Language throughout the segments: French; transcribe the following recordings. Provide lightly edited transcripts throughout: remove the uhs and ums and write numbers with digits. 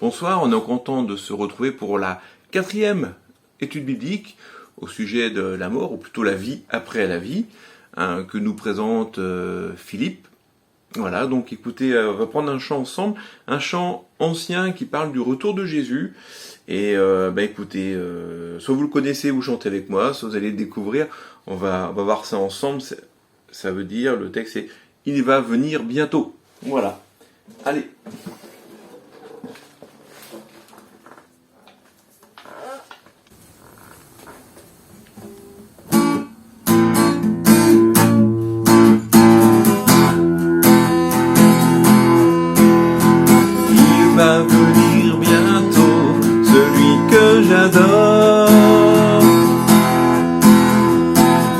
Bonsoir, on est content de se retrouver pour la 4e étude biblique au sujet de la mort, ou plutôt la vie après la vie, que nous présente Philippe. Voilà, donc écoutez, on va prendre un chant ensemble, un chant ancien qui parle du retour de Jésus. Et écoutez, soit vous le connaissez, vous chantez avec moi, soit vous allez le découvrir. On va voir ça ensemble. Ça veut dire, le texte c'est « Il va venir bientôt ». Voilà, allez. Va venir bientôt, celui que j'adore,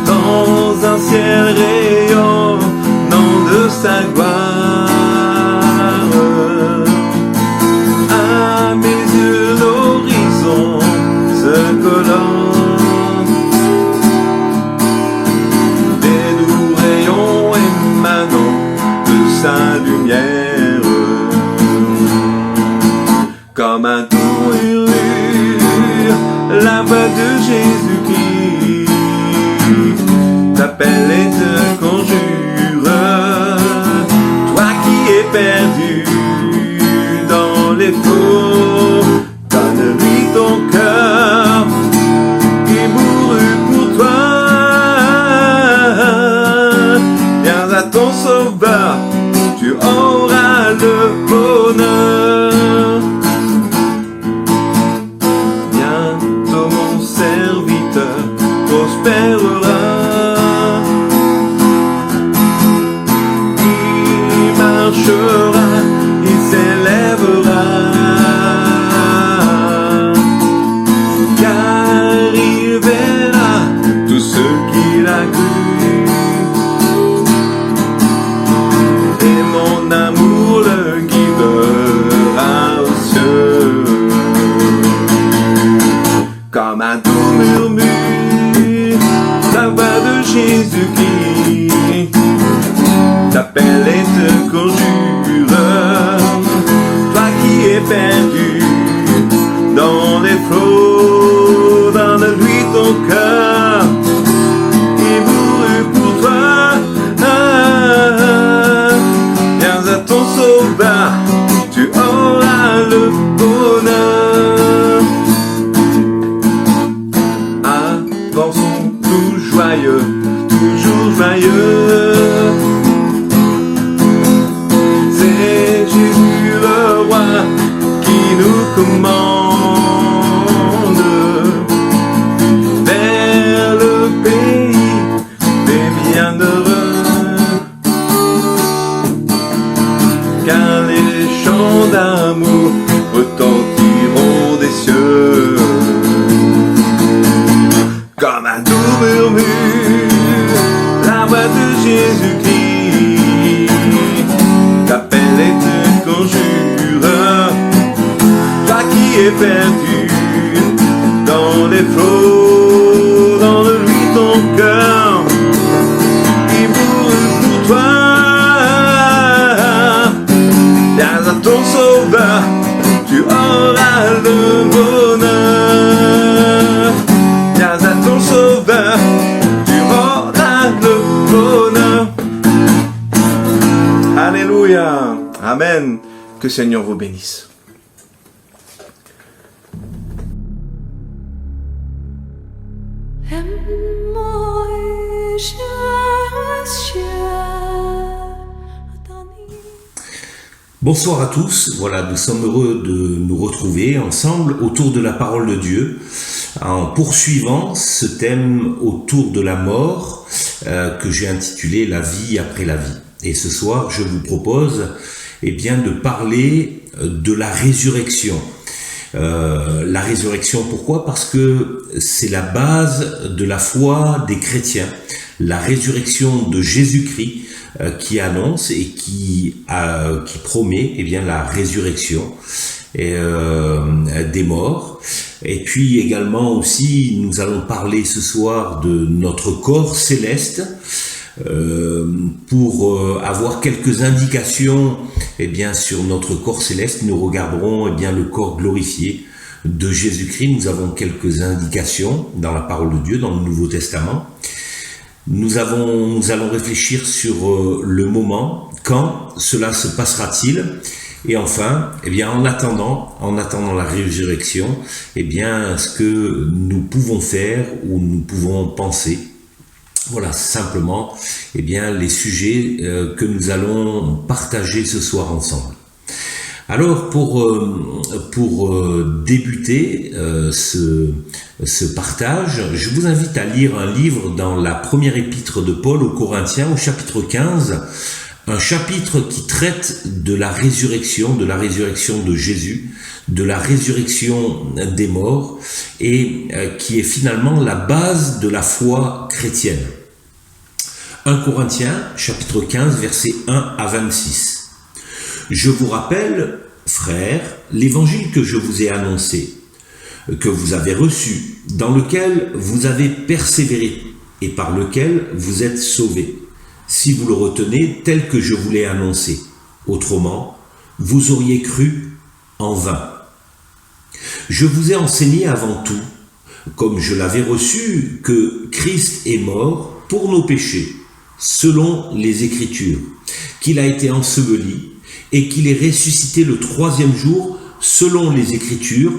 dans un ciel rayonnant de sa gloire. À mes yeux l'horizon se colore, des doux rayons émanant de sa lumière. Comme un doux murmure, la voix de Jésus-Christ t'appelle et te conjure. Toi qui es perdu dans les flots, donne-lui ton cœur qui mourut pour toi. Viens à ton sauveur, tu auras le bonheur. Prospérera, il marchera, il s'élèvera, car il verra tous ceux qu'il a cru, et mon amour le guidera aux cieux, comme un doux murmure. La voix de Jésus-Christ t'appelle et te conjure. Toi qui es perdu dans les flots, donne-lui ton cœur, il mourut pour toi. Viens à ton sauveur, tu auras le bonheur. Avançons joyeux, toujours joyeux. C'est Jésus le roi qui nous commande vers le pays des bienheureux, car les chants d'amour retentiront des cieux. Comme un doux murmure, la voix de Jésus-Christ t'appelle et te conjure. Toi qui es perdu dans les flots, donne-lui ton cœur, il mourut pour toi. Viens à ton sauveur, tu auras le bonheur. Viens à ton sauveur, tu auras le bonheur. Alléluia, amen. Que le Seigneur vous bénisse. Bonsoir à tous, voilà, nous sommes heureux de nous retrouver ensemble autour de la parole de Dieu, en poursuivant ce thème autour de la mort que j'ai intitulé « La vie après la vie ». Et ce soir, je vous propose de parler de la résurrection. La résurrection, pourquoi ? Parce que c'est la base de la foi des chrétiens. La résurrection de Jésus-Christ qui annonce et qui promet la résurrection des morts. Et puis également aussi, nous allons parler ce soir de notre corps céleste, pour avoir quelques indications sur notre corps céleste. Nous regarderons le corps glorifié de Jésus-Christ. Nous avons quelques indications dans la parole de Dieu, dans le Nouveau Testament. Nous allons réfléchir sur le moment, quand cela se passera-t-il. Et enfin, en attendant la résurrection, ce que nous pouvons faire ou nous pouvons penser. Voilà simplement les sujets que nous allons partager ce soir ensemble. Alors pour débuter ce partage, je vous invite à lire un livre dans la première épître de Paul aux Corinthiens, au chapitre 15, un chapitre qui traite de la résurrection de Jésus, de la résurrection des morts, et qui est finalement la base de la foi chrétienne. 1 Corinthiens, chapitre 15, versets 1 à 26. Je vous rappelle, frères, l'évangile que je vous ai annoncé, que vous avez reçu, dans lequel vous avez persévéré et par lequel vous êtes sauvés, si vous le retenez tel que je vous l'ai annoncé. Autrement, vous auriez cru en vain. Je vous ai enseigné avant tout, comme je l'avais reçu, que Christ est mort pour nos péchés, selon les Écritures, qu'il a été enseveli et qu'il est ressuscité le 3e jour, selon les Écritures,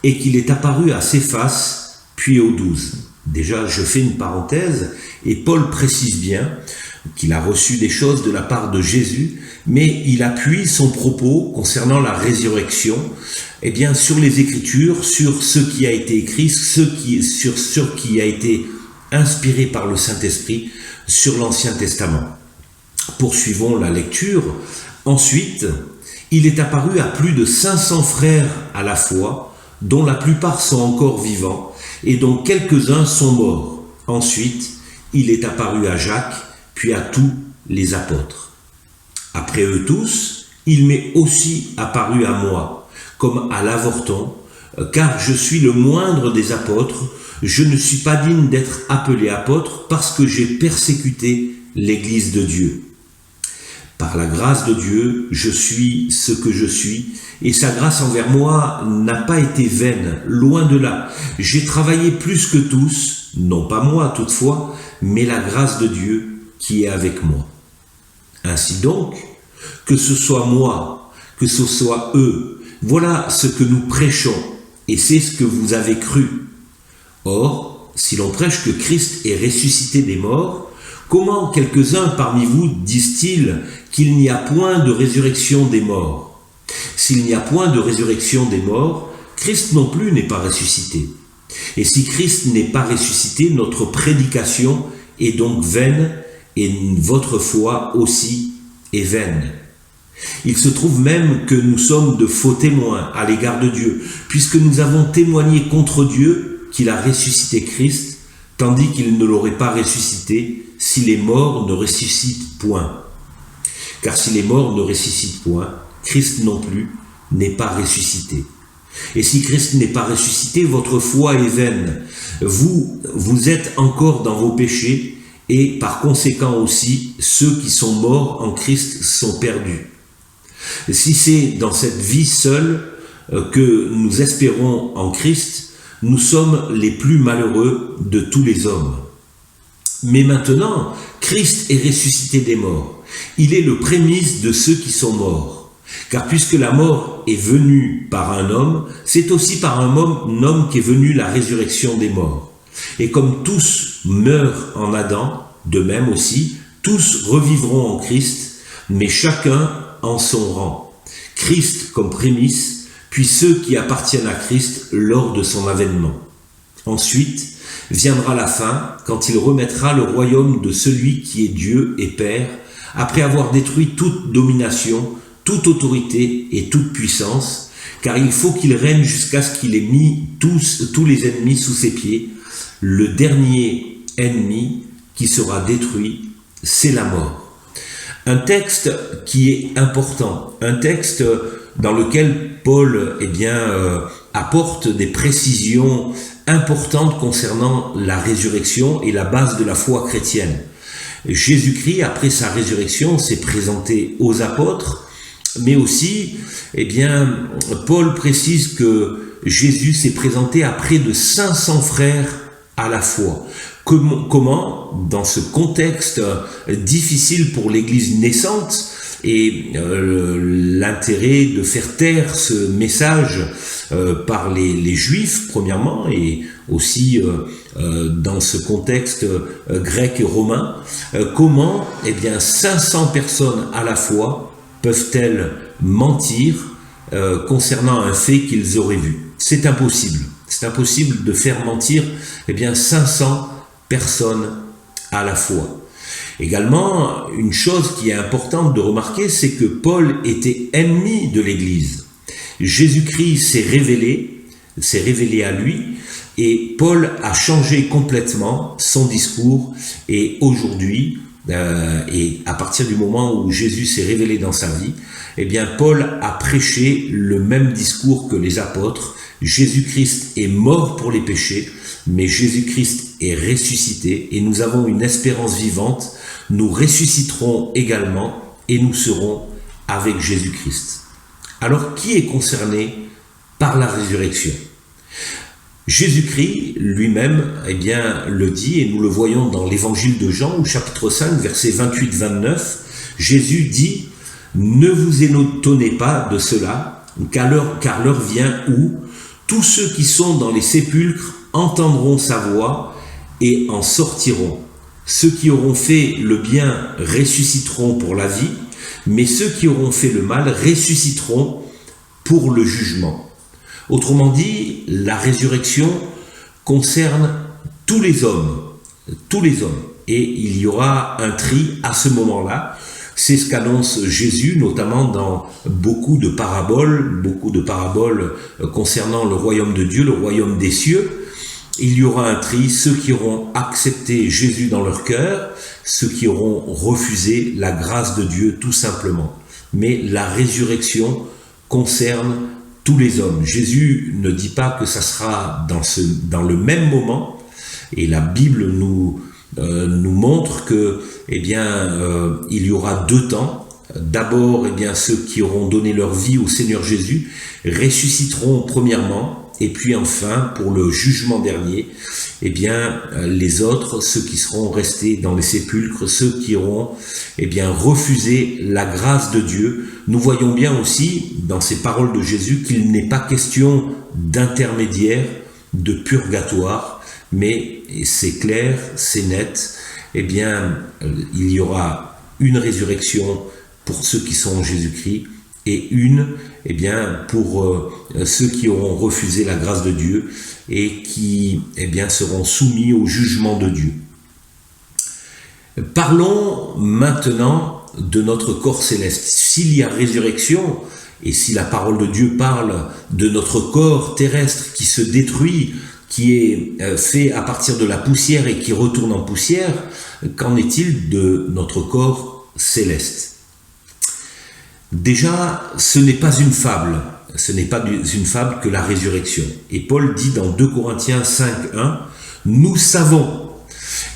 et qu'il est apparu à Céphas, puis aux 12. Déjà, je fais une parenthèse, et Paul précise bien qu'il a reçu des choses de la part de Jésus, mais il appuie son propos concernant la résurrection sur les Écritures, sur ce qui a été écrit, sur ce qui a été inspiré par le Saint-Esprit sur l'Ancien Testament. Poursuivons la lecture. Ensuite, il est apparu à plus de 500 frères à la fois, dont la plupart sont encore vivants, et dont quelques-uns sont morts. Ensuite, il est apparu à Jacques, puis à tous les apôtres. Après eux tous, il m'est aussi apparu à moi, comme à l'avorton, car je suis le moindre des apôtres. Je ne suis pas digne d'être appelé apôtre parce que j'ai persécuté l'Église de Dieu. Par la grâce de Dieu, je suis ce que je suis, et sa grâce envers moi n'a pas été vaine, loin de là. J'ai travaillé plus que tous, non pas moi toutefois, mais la grâce de Dieu qui est avec moi. Ainsi donc, que ce soit moi, que ce soit eux, voilà ce que nous prêchons, et c'est ce que vous avez cru. Or, si l'on prêche que Christ est ressuscité des morts, comment quelques-uns parmi vous disent-ils qu'il n'y a point de résurrection des morts? S'il n'y a point de résurrection des morts, Christ non plus n'est pas ressuscité. Et si Christ n'est pas ressuscité, notre prédication est donc vaine, et votre foi aussi est vaine. Il se trouve même que nous sommes de faux témoins à l'égard de Dieu, puisque nous avons témoigné contre Dieu qu'il a ressuscité Christ, tandis qu'il ne l'aurait pas ressuscité si les morts ne ressuscitent point. Car si les morts ne ressuscitent point, Christ non plus n'est pas ressuscité. Et si Christ n'est pas ressuscité, votre foi est vaine. Vous êtes encore dans vos péchés, et par conséquent aussi, ceux qui sont morts en Christ sont perdus. Si c'est dans cette vie seule que nous espérons en Christ, nous sommes les plus malheureux de tous les hommes. Mais maintenant, Christ est ressuscité des morts. Il est le prémisse de ceux qui sont morts. Car puisque la mort est venue par un homme, c'est aussi par un homme qu'est venue la résurrection des morts. Et comme tous meurent en Adam, de même aussi, tous revivront en Christ, mais chacun en son rang. Christ comme prémisse, puis ceux qui appartiennent à Christ lors de son avènement. Ensuite, viendra la fin, quand il remettra le royaume de celui qui est Dieu et Père, après avoir détruit toute domination, toute autorité et toute puissance, car il faut qu'il règne jusqu'à ce qu'il ait mis tous les ennemis sous ses pieds. Le dernier ennemi qui sera détruit, c'est la mort. Un texte qui est important, un texte dans lequel Paul apporte des précisions importantes concernant la résurrection et la base de la foi chrétienne. Jésus-Christ, après sa résurrection, s'est présenté aux apôtres, mais aussi, Paul précise que Jésus s'est présenté à près de 500 frères à la fois. Comment, dans ce contexte difficile pour l'Église naissante, et l'intérêt de faire taire ce message par les Juifs, premièrement, et aussi dans ce contexte grec et romain, comment 500 personnes à la fois peuvent-elles mentir concernant un fait qu'ils auraient vu? C'est impossible. C'est impossible de faire mentir 500 personnes à la fois. Également, une chose qui est importante de remarquer, c'est que Paul était ennemi de l'Église. Jésus-Christ s'est révélé à lui, et Paul a changé complètement son discours, et aujourd'hui, et à partir du moment où Jésus s'est révélé dans sa vie, Paul a prêché le même discours que les apôtres. Jésus-Christ est mort pour les péchés, mais Jésus-Christ est ressuscité, et nous avons une espérance vivante. Nous ressusciterons également, et nous serons avec Jésus-Christ. Alors, qui est concerné par la résurrection? Jésus-Christ lui-même le dit, et nous le voyons dans l'évangile de Jean, au chapitre 5, versets 28-29, Jésus dit « Ne vous étonnez pas de cela, car l'heure vient où tous ceux qui sont dans les sépulcres entendront sa voix et en sortiront. Ceux qui auront fait le bien ressusciteront pour la vie, mais ceux qui auront fait le mal ressusciteront pour le jugement. » Autrement dit, la résurrection concerne tous les hommes, et il y aura un tri à ce moment-là. C'est ce qu'annonce Jésus, notamment dans beaucoup de paraboles concernant le royaume de Dieu, le royaume des cieux. Il y aura un tri, ceux qui auront accepté Jésus dans leur cœur, ceux qui auront refusé la grâce de Dieu tout simplement. Mais la résurrection concerne tous les hommes. Jésus ne dit pas que ça sera dans le même moment, et la Bible nous montre que il y aura deux temps. D'abord, ceux qui auront donné leur vie au Seigneur Jésus ressusciteront premièrement, et puis enfin, pour le jugement dernier, les autres, ceux qui seront restés dans les sépulcres, ceux qui auront refusé la grâce de Dieu. Nous voyons bien aussi dans ces paroles de Jésus qu'il n'est pas question d'intermédiaire, de purgatoire, mais c'est clair, c'est net, il y aura une résurrection pour ceux qui sont en Jésus-Christ, et une pour ceux qui auront refusé la grâce de Dieu et qui seront soumis au jugement de Dieu. Parlons maintenant de notre corps céleste. S'il y a résurrection, et si la parole de Dieu parle de notre corps terrestre qui se détruit, qui est fait à partir de la poussière et qui retourne en poussière, qu'en est-il de notre corps céleste? Déjà, ce n'est pas une fable. Ce n'est pas une fable que la résurrection. Et Paul dit dans 2 Corinthiens 5:1, nous savons.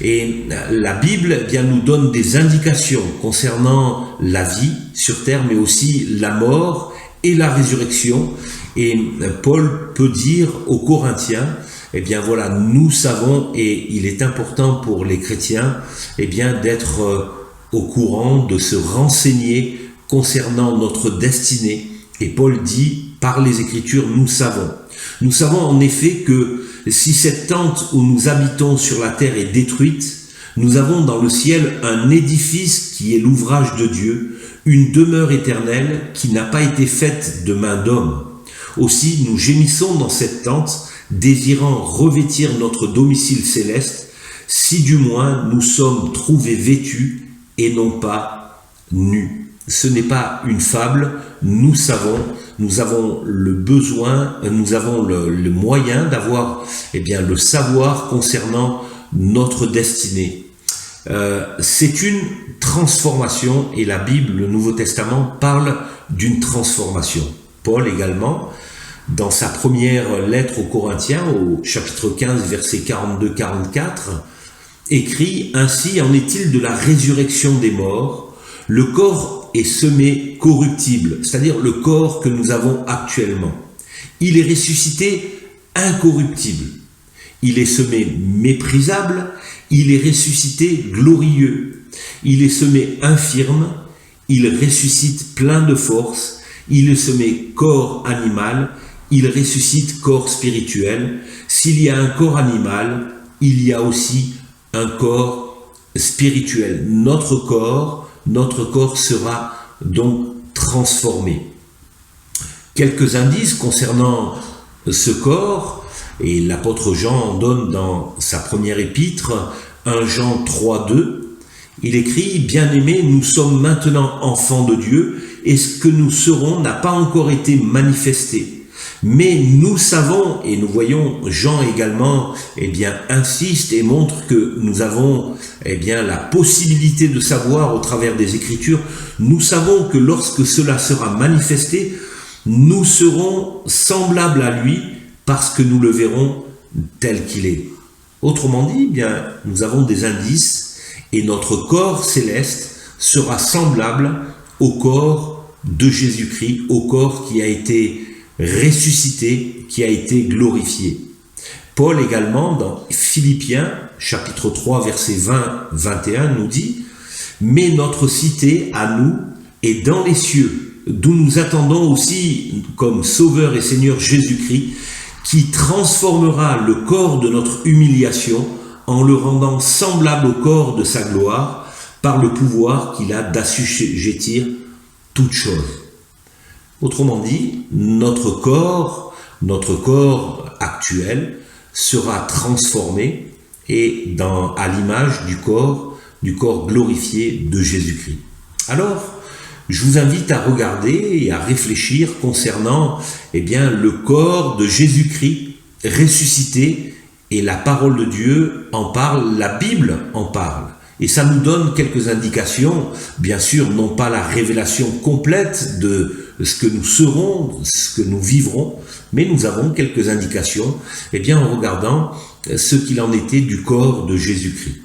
Et la Bible nous donne des indications concernant la vie sur terre, mais aussi la mort et la résurrection. Et Paul peut dire aux Corinthiens, nous savons, et il est important pour les chrétiens, d'être au courant, de se renseigner concernant notre destinée. Et Paul dit, par les Écritures, nous savons. Nous savons en effet que si cette tente où nous habitons sur la terre est détruite, nous avons dans le ciel un édifice qui est l'ouvrage de Dieu, une demeure éternelle qui n'a pas été faite de main d'homme. Aussi, nous gémissons dans cette tente, désirant revêtir notre domicile céleste, si du moins nous sommes trouvés vêtus et non pas nus. Ce n'est pas une fable, nous savons, nous avons le besoin, nous avons le moyen d'avoir le savoir concernant notre destinée. C'est une transformation, et la Bible, le Nouveau Testament, parle d'une transformation. Paul également dans sa première lettre aux Corinthiens, au chapitre 15, versets 42-44, écrit « Ainsi en est-il de la résurrection des morts, le corps est semé corruptible, c'est-à-dire le corps que nous avons actuellement. Il est ressuscité incorruptible. Il est semé méprisable, il est ressuscité glorieux. Il est semé infirme, il ressuscite plein de force. Il est semé corps animal, il ressuscite corps spirituel. S'il y a un corps animal, il y a aussi un corps spirituel. Notre corps sera donc transformé. Quelques indices concernant ce corps, et l'apôtre Jean en donne dans sa première épître, 1 Jean 3,2, il écrit « Bien-aimés, nous sommes maintenant enfants de Dieu, et ce que nous serons n'a pas encore été manifesté. Mais nous savons, et nous voyons, Jean également, insiste et montre que nous avons, la possibilité de savoir au travers des Écritures, nous savons que lorsque cela sera manifesté, nous serons semblables à lui parce que nous le verrons tel qu'il est. » Autrement dit, nous avons des indices et notre corps céleste sera semblable au corps de Jésus-Christ, au corps qui a été ressuscité, qui a été glorifié. Paul également, dans Philippiens, chapitre 3, verset 20-21, nous dit « Mais notre cité, à nous, est dans les cieux, d'où nous attendons aussi, comme Sauveur et Seigneur Jésus-Christ, qui transformera le corps de notre humiliation en le rendant semblable au corps de sa gloire, par le pouvoir qu'il a d'assujettir toutes choses. » Autrement dit, notre corps actuel sera transformé et à l'image du corps glorifié de Jésus-Christ. Alors, je vous invite à regarder et à réfléchir concernant le corps de Jésus-Christ ressuscité, et la parole de Dieu en parle, la Bible en parle. Et ça nous donne quelques indications, bien sûr, non pas la révélation complète de ce que nous serons, ce que nous vivrons, mais nous avons quelques indications, en regardant ce qu'il en était du corps de Jésus-Christ.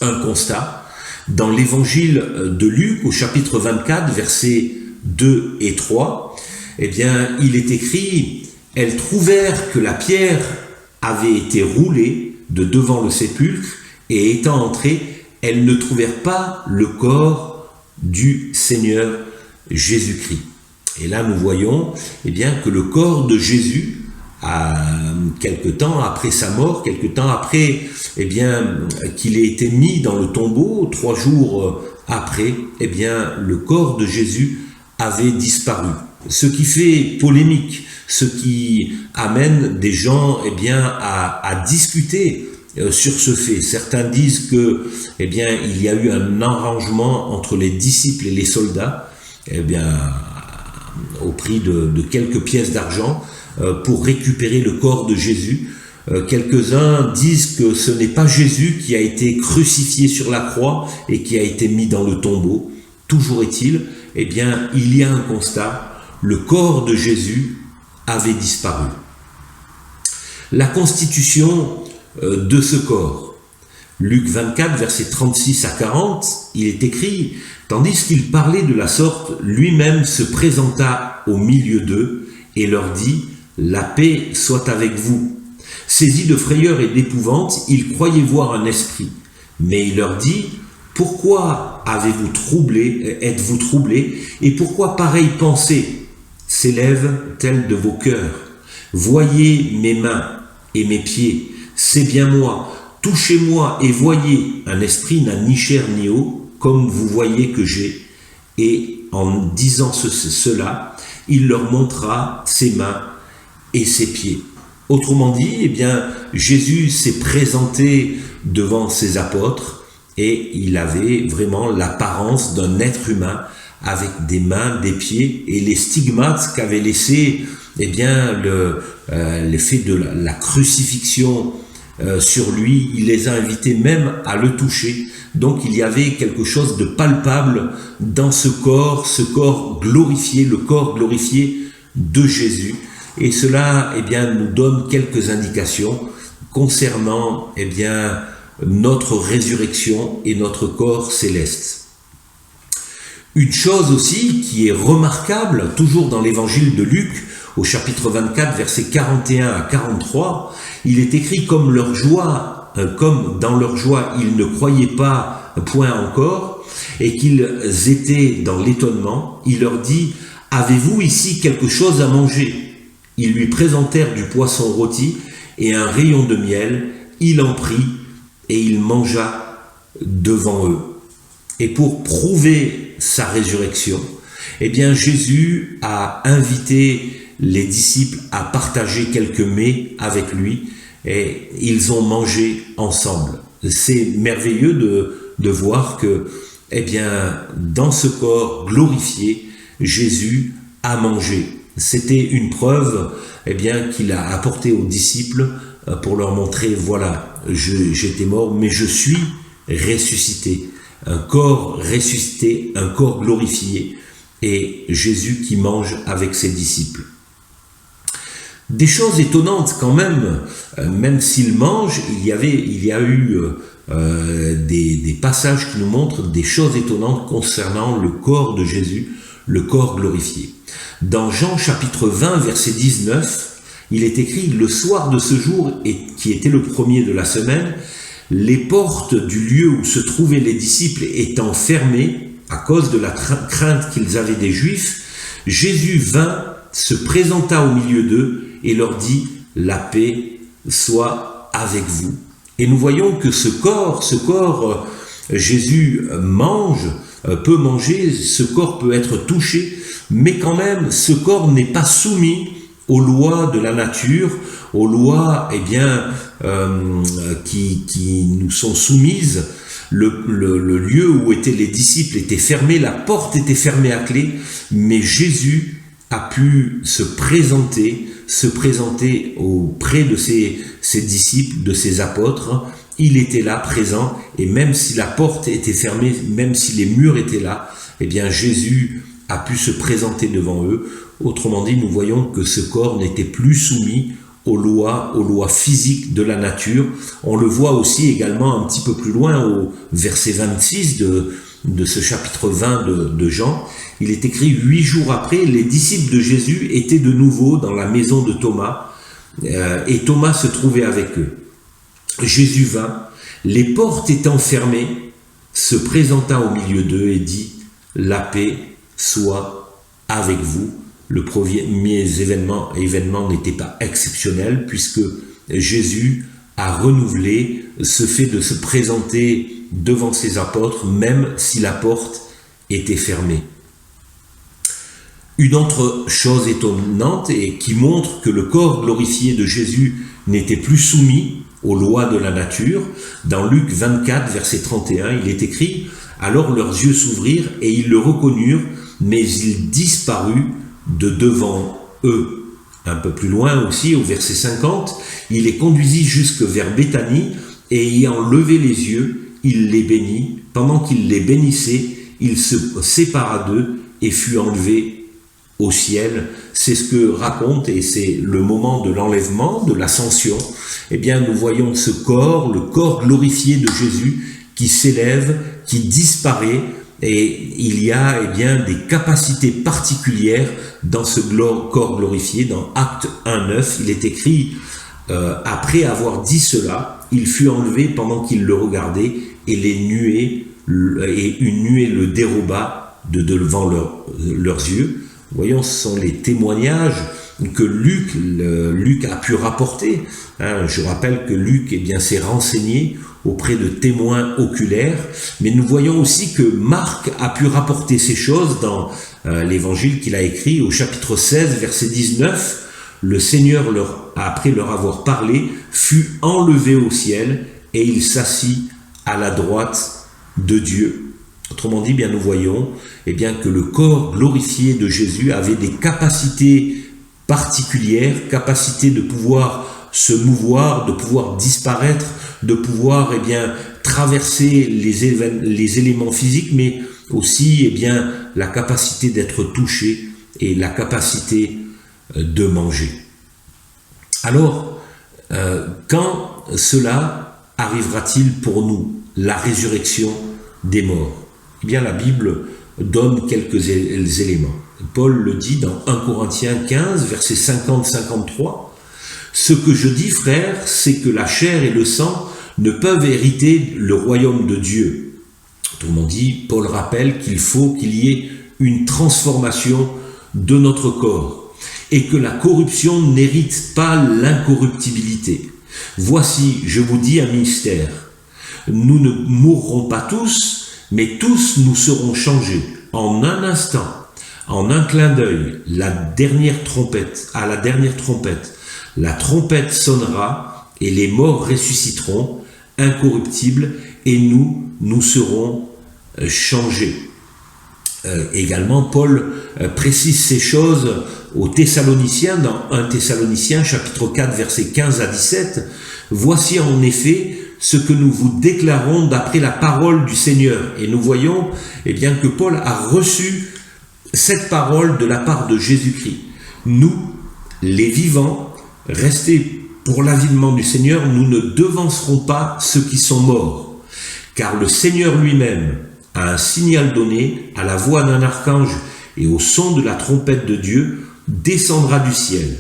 Un constat, dans l'évangile de Luc, au chapitre 24, versets 2 et 3, il est écrit « Elles trouvèrent que la pierre avait été roulée de devant le sépulcre, et étant entrées, elles ne trouvèrent pas le corps du Seigneur Jésus-Christ. » Et là, nous voyons que le corps de Jésus, quelque temps après sa mort, quelque temps après qu'il ait été mis dans le tombeau, 3 jours après, le corps de Jésus avait disparu. Ce qui fait polémique, ce qui amène des gens à discuter sur ce fait. Certains disent que il y a eu un arrangement entre les disciples et les soldats, au prix de quelques pièces d'argent, pour récupérer le corps de Jésus. Quelques-uns disent que ce n'est pas Jésus qui a été crucifié sur la croix et qui a été mis dans le tombeau. Toujours est-il, il y a un constat, le corps de Jésus avait disparu. La constitution de ce corps. Luc 24, versets 36 à 40, il est écrit « Tandis qu'il parlait de la sorte, lui-même se présenta au milieu d'eux et leur dit « La paix soit avec vous. » Saisis de frayeur et d'épouvante, ils croyaient voir un esprit. Mais il leur dit « Pourquoi êtes-vous troublés, et pourquoi pareille pensée s'élève-t-elle de vos cœurs? Voyez mes mains et mes pieds, c'est bien moi. Touchez-moi et voyez, un esprit n'a ni chair ni os, comme vous voyez que j'ai. » Et en disant cela, il leur montra ses mains et ses pieds. Autrement dit, Jésus s'est présenté devant ses apôtres et il avait vraiment l'apparence d'un être humain avec des mains, des pieds, et les stigmates qu'avait laissé l'effet de la crucifixion sur lui, il les a invités même à le toucher. Donc il y avait quelque chose de palpable dans ce corps glorifié, le corps glorifié de Jésus. et cela nous donne quelques indications concernant notre résurrection et notre corps céleste. Une chose aussi qui est remarquable, toujours dans l'évangile de Luc, au chapitre 24, versets 41 à 43, il est écrit comme dans leur joie, ils ne croyaient pas point encore, et qu'ils étaient dans l'étonnement, il leur dit, avez-vous ici quelque chose à manger? Ils lui présentèrent du poisson rôti et un rayon de miel, il en prit et il mangea devant eux. Et pour prouver sa résurrection, Jésus a invité les disciples à partager quelques mets avec lui et ils ont mangé ensemble. C'est merveilleux de voir que, dans ce corps glorifié, Jésus a mangé. C'était une preuve qu'il a apportée aux disciples pour leur montrer, voilà, j'étais mort, mais je suis ressuscité. Un corps ressuscité, un corps glorifié, et Jésus qui mange avec ses disciples. Des choses étonnantes quand même s'il mange, il y a eu des passages qui nous montrent des choses étonnantes concernant le corps de Jésus, le corps glorifié. Dans Jean chapitre 20, verset 19, il est écrit « Le soir de ce jour, qui était le premier de la semaine, les portes du lieu où se trouvaient les disciples étant fermées à cause de la crainte qu'ils avaient des Juifs, Jésus vint, se présenta au milieu d'eux et leur dit « La paix soit avec vous ». Et nous voyons que ce corps, Jésus peut manger, ce corps peut être touché, mais quand même, ce corps n'est pas soumis aux lois de la nature, aux lois qui nous sont soumises. Le lieu où étaient les disciples était fermé, la porte était fermée à clé, mais Jésus a pu se présenter auprès de ses disciples, de ses apôtres. Il était là, présent, et même si la porte était fermée, même si les murs étaient là, Jésus a pu se présenter devant eux. Autrement dit, nous voyons que ce corps n'était plus soumis aux lois physiques de la nature. On le voit aussi également un petit peu plus loin au verset 26 de ce chapitre 20 de Jean. Il est écrit « 8 jours après, les disciples de Jésus étaient de nouveau dans la maison de Thomas, et Thomas se trouvait avec eux. Jésus vint, les portes étant fermées, se présenta au milieu d'eux et dit « La paix soit avec vous ». Le premier événement n'était pas exceptionnel puisque Jésus a renouvelé ce fait de se présenter devant ses apôtres même si la porte était fermée. Une autre chose étonnante et qui montre que le corps glorifié de Jésus n'était plus soumis aux lois de la nature, dans Luc 24, verset 31, il est écrit « Alors leurs yeux s'ouvrirent et ils le reconnurent, mais il disparut de devant eux. » Un peu plus loin aussi, au verset 50, il les conduisit jusque vers Béthanie et ayant levé les yeux, il les bénit. Pendant qu'il les bénissait, il se sépara d'eux et fut enlevé au ciel. C'est ce que raconte, et c'est le moment de l'enlèvement, de l'ascension. Nous voyons ce corps, le corps glorifié de Jésus qui s'élève, qui disparaît, et il y a des capacités particulières dans ce corps glorifié. Dans Actes 1:9, il est écrit après avoir dit cela, il fut enlevé pendant qu'il le regardait, et une nuée le déroba de devant leurs yeux. Voyons, ce sont les témoignages que Luc a pu rapporter. Je rappelle que Luc s'est renseigné auprès de témoins oculaires, mais nous voyons aussi que Marc a pu rapporter ces choses dans l'évangile qu'il a écrit au chapitre 16, verset 19. Le Seigneur, après leur avoir parlé, fut enlevé au ciel et il s'assit à la droite de Dieu. Autrement dit, nous voyons que le corps glorifié de Jésus avait des capacités particulières, capacité de pouvoir se mouvoir, de pouvoir disparaître, de pouvoir traverser les éléments physiques, mais aussi la capacité d'être touché et la capacité de manger. Alors, quand cela arrivera-t-il pour nous, la résurrection des morts? Eh bien, la Bible donne quelques éléments. Paul le dit dans 1 Corinthiens 15, versets 50-53. « Ce que je dis, frères, c'est que la chair et le sang ne peuvent hériter le royaume de Dieu. » Autrement dit, Paul rappelle qu'il faut qu'il y ait une transformation de notre corps et que la corruption n'hérite pas l'incorruptibilité. Voici, je vous dis un mystère. Nous ne mourrons pas tous, mais tous nous serons changés en un instant, en un clin d'œil, à la dernière trompette, la trompette sonnera et les morts ressusciteront, incorruptibles, et nous serons changés. Également, Paul précise ces choses aux Thessaloniciens, dans 1 Thessaloniciens, chapitre 4, versets 15 à 17. « Voici en effet ce que nous vous déclarons d'après la parole du Seigneur. » Et nous voyons bien que Paul a reçu cette parole de la part de Jésus-Christ. Nous, les vivants, restés pour l'avènement du Seigneur, nous ne devancerons pas ceux qui sont morts, car le Seigneur lui-même a un signal donné, à la voix d'un archange et au son de la trompette de Dieu, descendra du ciel.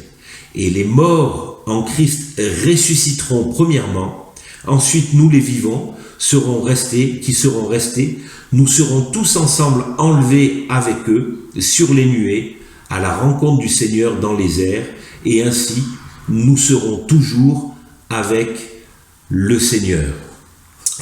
Et les morts en Christ ressusciteront premièrement. Ensuite, nous les vivants qui seront restés, nous serons tous ensemble enlevés avec eux sur les nuées à la rencontre du Seigneur dans les airs, et ainsi nous serons toujours avec le Seigneur.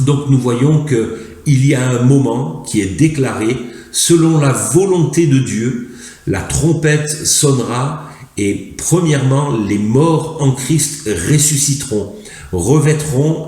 Donc nous voyons qu'il y a un moment qui est déclaré selon la volonté de Dieu. La trompette sonnera et premièrement les morts en Christ ressusciteront, revêtront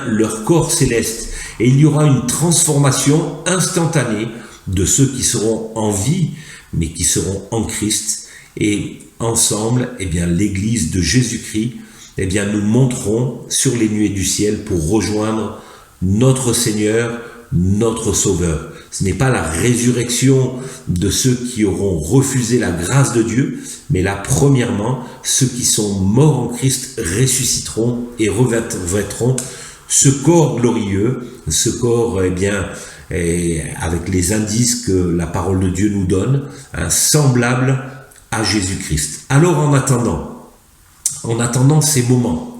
leur corps céleste, et il y aura une transformation instantanée de ceux qui seront en vie mais qui seront en Christ, et ensemble l'Église de Jésus-Christ nous monterons sur les nuées du ciel pour rejoindre notre Seigneur, notre Sauveur. Ce n'est pas la résurrection de ceux qui auront refusé la grâce de Dieu, mais là, premièrement, ceux qui sont morts en Christ ressusciteront et revêtront ce corps glorieux, ce corps, avec les indices que la parole de Dieu nous donne, semblable à Jésus-Christ. Alors, en attendant ces moments,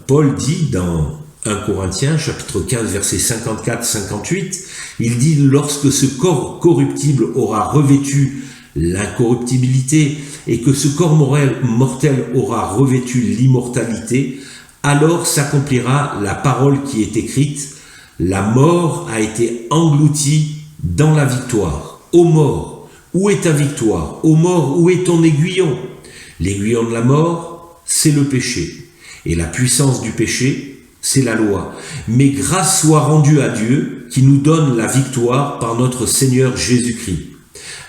Paul dit dans 1 Corinthiens, chapitre 15, versets 54-58, il dit « Lorsque ce corps corruptible aura revêtu l'incorruptibilité et que ce corps mortel aura revêtu l'immortalité, alors s'accomplira la parole qui est écrite, la mort a été engloutie dans la victoire. Ô mort, où est ta victoire? Ô mort, où est ton aiguillon? L'aiguillon de la mort, c'est le péché, et la puissance du péché, c'est la loi. Mais grâce soit rendue à Dieu qui nous donne la victoire par notre Seigneur Jésus-Christ.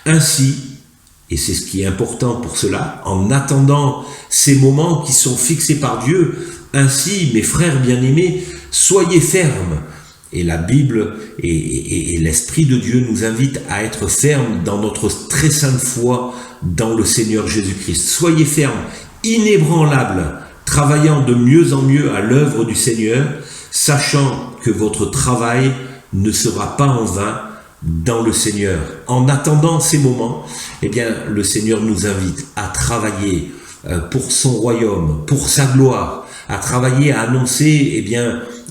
Ainsi, et c'est ce qui est important pour cela, en attendant ces moments qui sont fixés par Dieu, ainsi, mes frères bien-aimés, soyez fermes. Et la Bible et l'Esprit de Dieu nous invitent à être fermes dans notre très sainte foi dans le Seigneur Jésus-Christ. Soyez fermes, inébranlables, travaillant de mieux en mieux à l'œuvre du Seigneur, sachant que votre travail ne sera pas en vain dans le Seigneur. En attendant ces moments, le Seigneur nous invite à travailler pour son royaume, pour sa gloire, à travailler à annoncer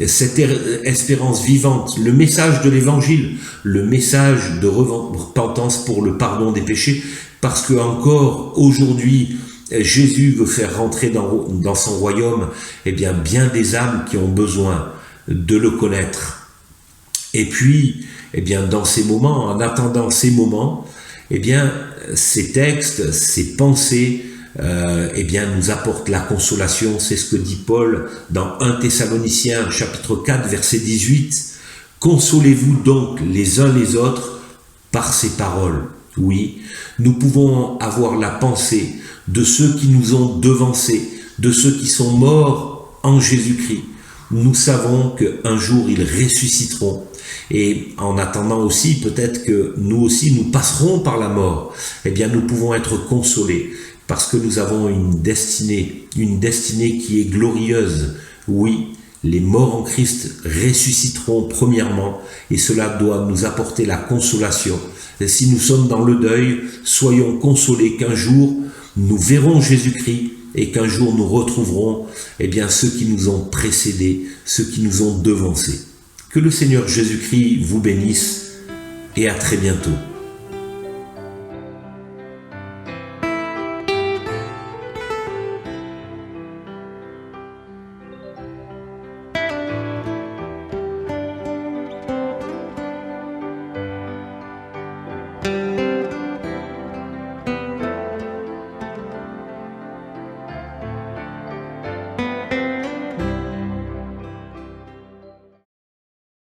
cette espérance vivante, le message de l'Évangile, le message de repentance pour le pardon des péchés, parce que encore aujourd'hui, Jésus veut faire rentrer dans son royaume bien des âmes qui ont besoin de le connaître. Et puis, dans ces moments, en attendant ces moments, ces textes, ces pensées, nous apportent la consolation. C'est ce que dit Paul dans 1 Thessaloniciens, chapitre 4, verset 18. « Consolez-vous donc les uns les autres par ces paroles. » Oui, nous pouvons avoir la pensée de ceux qui nous ont devancés, de ceux qui sont morts en Jésus-Christ. Nous savons qu'un jour ils ressusciteront, et en attendant aussi peut-être que nous aussi nous passerons par la mort. Nous pouvons être consolés, parce que nous avons une destinée qui est glorieuse. Oui, les morts en Christ ressusciteront premièrement, et cela doit nous apporter la consolation. Et si nous sommes dans le deuil, soyons consolés qu'un jour nous verrons Jésus-Christ, et qu'un jour nous retrouverons ceux qui nous ont précédés, ceux qui nous ont devancés. Que le Seigneur Jésus-Christ vous bénisse, et à très bientôt.